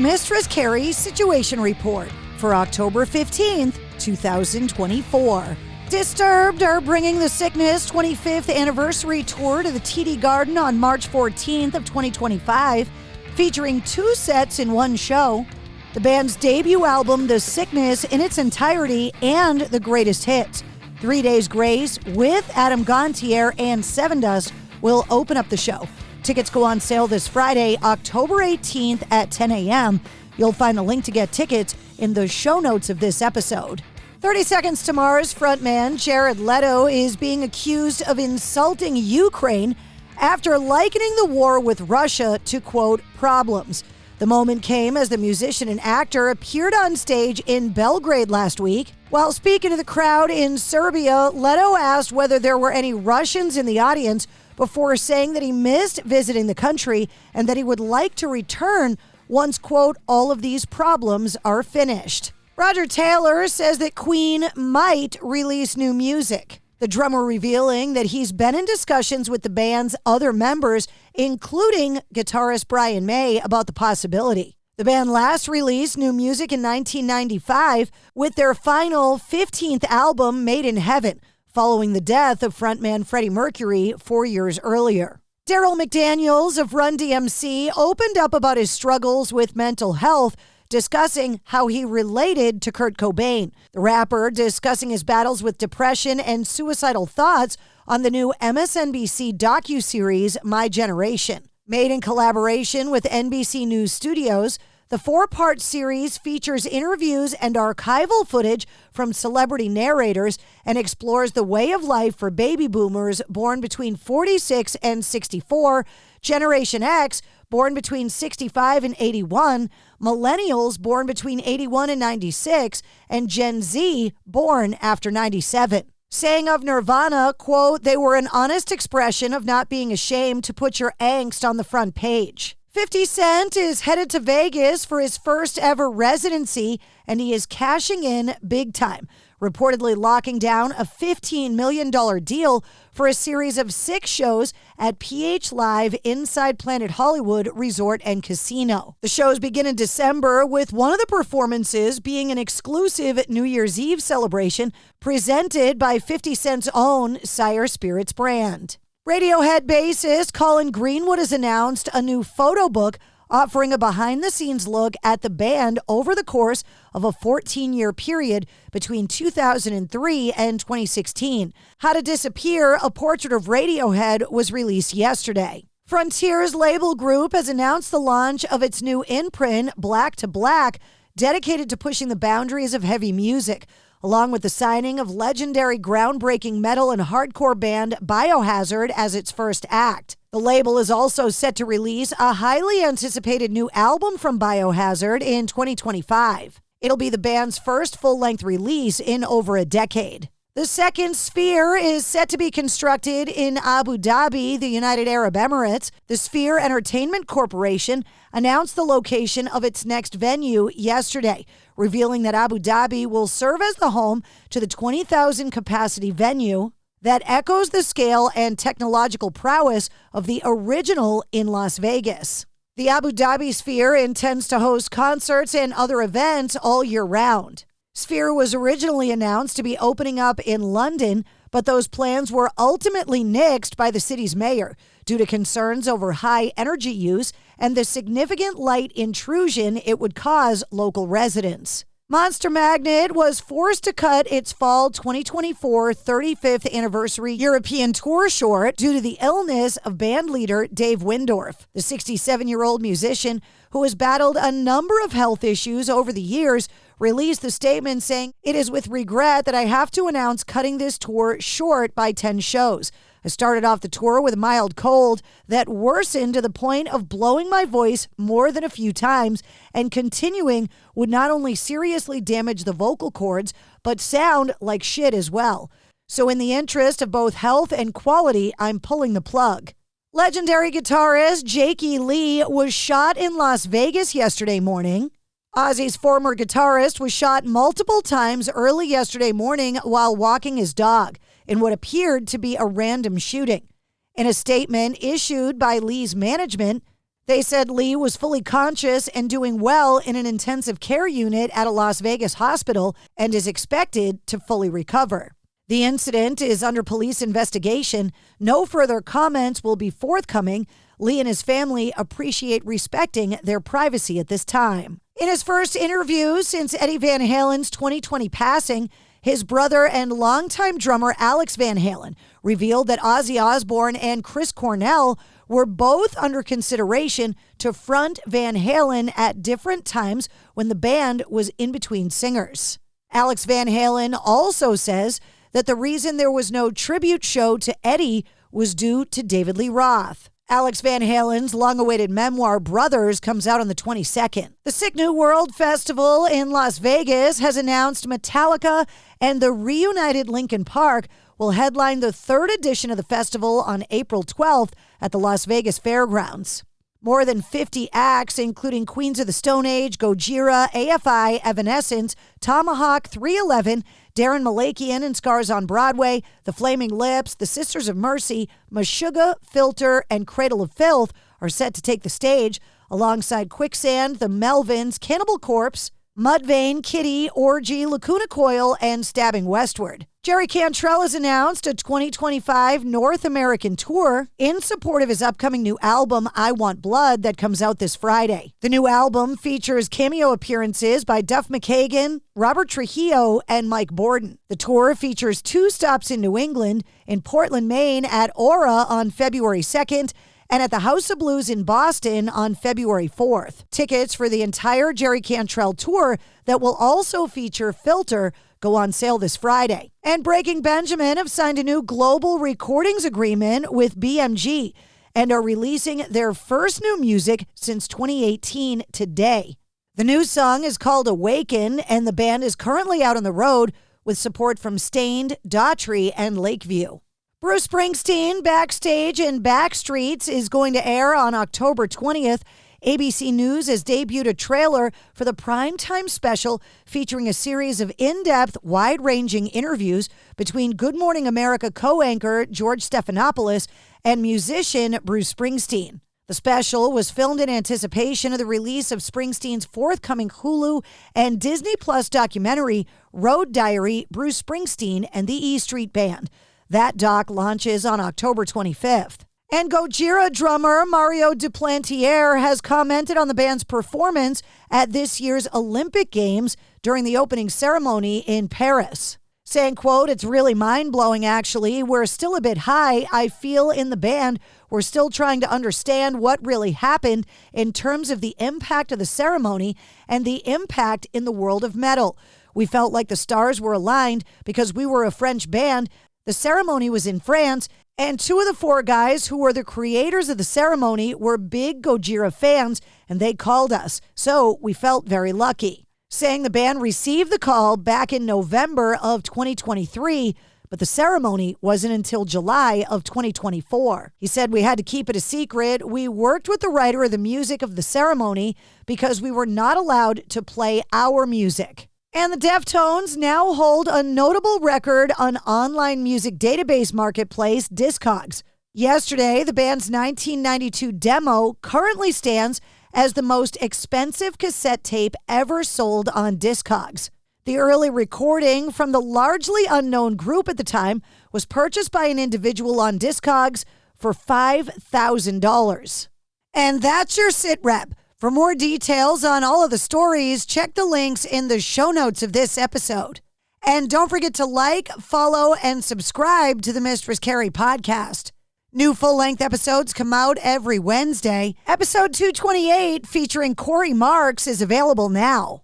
the Mistress Carrie Situation Report for October 15th, 2024. Disturbed are bringing the Sickness 25th anniversary tour to the TD Garden on March 14th of 2025, featuring 2 sets in one show. The band's debut album, The Sickness, in its entirety, and the greatest hits. 3 Days Grace with Adam Gontier and Sevendust will open up the show. Tickets go on sale this Friday, October 18th at 10 a.m. You'll find a link to get tickets in the show notes of this episode. 30 Seconds to Mars frontman Jared Leto is being accused of insulting Ukraine after likening the war with Russia to, quote, problems. The moment came as the musician and actor appeared on stage in Belgrade last week. While speaking to the crowd in Serbia, Leto asked whether there were any Russians in the audience before saying that he missed visiting the country and that he would like to return once, quote, all of these problems are finished. Roger Taylor says that Queen might release new music. The drummer revealing that he's been in discussions with the band's other members, including guitarist Brian May, about the possibility. The band last released new music in 1995 with their final 15th album, Made in Heaven, following the death of frontman Freddie Mercury 4 years earlier. Daryl McDaniels of Run DMC opened up about his struggles with mental health, discussing how he related to Kurt Cobain. The rapper discussing his battles with depression and suicidal thoughts on the new MSNBC docuseries My Generation. Made in collaboration with NBC News Studios, the 4-part series features interviews and archival footage from celebrity narrators and explores the way of life for baby boomers born between 46 and 64, Generation X, born between 65 and 81, millennials born between 81 and 96, and Gen Z born after 97. Saying of Nirvana, quote, they were an honest expression of not being ashamed to put your angst on the front page. 50 Cent is headed to Vegas for his first ever residency, and he is cashing in big time, reportedly locking down a $15 million deal for a series of 6 shows at PH Live inside Planet Hollywood Resort and Casino. The shows begin in December, with one of the performances being an exclusive New Year's Eve celebration presented by 50 Cent's own Sire Spirits brand. Radiohead bassist Colin Greenwood has announced a new photo book offering a behind-the-scenes look at the band over the course of a 14-year period between 2003 and 2016. How to Disappear, a portrait of Radiohead, was released yesterday. Frontier's label group has announced the launch of its new imprint, Black to Black, dedicated to pushing the boundaries of heavy music, along with the signing of legendary groundbreaking metal and hardcore band Biohazard as its first act. The label is also set to release a highly anticipated new album from Biohazard in 2025. It'll be the band's first full-length release in over a decade. The second Sphere is set to be constructed in Abu Dhabi, the United Arab Emirates. The Sphere Entertainment Corporation announced the location of its next venue yesterday, revealing that Abu Dhabi will serve as the home to the 20,000 capacity venue that echoes the scale and technological prowess of the original in Las Vegas. The Abu Dhabi Sphere intends to host concerts and other events all year round. Sphere was originally announced to be opening up in London, but those plans were ultimately nixed by the city's mayor due to concerns over high energy use and the significant light intrusion it would cause local residents. Monster Magnet was forced to cut its fall 2024 35th anniversary European tour short due to the illness of band leader Dave Windorf. The 67-year-old musician, who has battled a number of health issues over the years, released the statement saying, "It is with regret that I have to announce cutting this tour short by 10 shows. I started off the tour with a mild cold that worsened to the point of blowing my voice more than a few times, and continuing would not only seriously damage the vocal cords, but sound like shit as well. So in the interest of both health and quality, I'm pulling the plug." Legendary guitarist Jakey Lee was shot in Las Vegas yesterday morning. Ozzy's former guitarist was shot multiple times early yesterday morning while walking his dog in what appeared to be a random shooting. In a statement issued by Lee's management, They said Lee was fully conscious and doing well in an intensive care unit at a Las Vegas hospital and is expected to fully recover. The incident is under police investigation. No further comments will be forthcoming. Lee and his family appreciate respecting their privacy at this time. In his first interview since Eddie Van Halen's 2020 passing, his brother and longtime drummer Alex Van Halen revealed that Ozzy Osbourne and Chris Cornell were both under consideration to front Van Halen at different times when the band was in between singers. Alex Van Halen also says that the reason there was no tribute show to Eddie was due to David Lee Roth. Alex Van Halen's long-awaited memoir, Brothers, comes out on the 22nd. The Sick New World Festival in Las Vegas has announced Metallica and the reunited Linkin Park will headline the third edition of the festival on April 12th at the Las Vegas Fairgrounds. More than 50 acts, including Queens of the Stone Age, Gojira, AFI, Evanescence, Tomahawk, 311, Darren Malakian and Scars on Broadway, The Flaming Lips, The Sisters of Mercy, Meshuggah, Filter, and Cradle of Filth are set to take the stage, alongside Quicksand, The Melvins, Cannibal Corpse, Mudvayne, Kitty, Orgy, Lacuna Coil, and Stabbing Westward. Jerry Cantrell has announced a 2025 North American tour in support of his upcoming new album, I Want Blood, that comes out this Friday. The new album features cameo appearances by Duff McKagan, Robert Trujillo, and Mike Borden. The tour features 2 stops in New England, in Portland, Maine at Aura on February 2nd, and at the House of Blues in Boston on February 4th. Tickets for the entire Jerry Cantrell tour that will also feature Filter go on sale this Friday. And Breaking Benjamin have signed a new global recordings agreement with BMG and are releasing their first new music since 2018 today. The new song is called Awaken, and the band is currently out on the road with support from Stained, Daughtry, and Lakeview. Bruce Springsteen, Backstage in Backstreets, is going to air on October 20th. ABC News has debuted a trailer for the primetime special featuring a series of in-depth, wide-ranging interviews between Good Morning America co-anchor George Stephanopoulos and musician Bruce Springsteen. The special was filmed in anticipation of the release of Springsteen's forthcoming Hulu and Disney Plus documentary, Road Diary, Bruce Springsteen and the E Street Band. That doc launches on October 25th. And Gojira drummer Mario Duplantier has commented on the band's performance at this year's Olympic Games during the opening ceremony in Paris, saying, quote, "It's really mind-blowing, actually. We're still a bit high. I feel in the band we're still trying to understand what really happened in terms of the impact of the ceremony and the impact in the world of metal. We felt like the stars were aligned because we were a French band. The ceremony was in France, and 2 of the 4 guys who were the creators of the ceremony were big Gojira fans, and they called us, so we felt very lucky." Saying the band received the call back in November of 2023, but the ceremony wasn't until July of 2024. He said, "We had to keep it a secret. We worked with the writer of the music of the ceremony because we were not allowed to play our music." And the Deftones now hold a notable record on online music database marketplace Discogs. Yesterday, the band's 1992 demo currently stands as the most expensive cassette tape ever sold on Discogs. The early recording from the largely unknown group at the time was purchased by an individual on Discogs for $5,000. And that's your sit rep. For more details on all of the stories, check the links in the show notes of this episode. And don't forget to like, follow, and subscribe to the Mistress Carrie Podcast. New full-length episodes come out every Wednesday. Episode 228, featuring Corey Marks, is available now.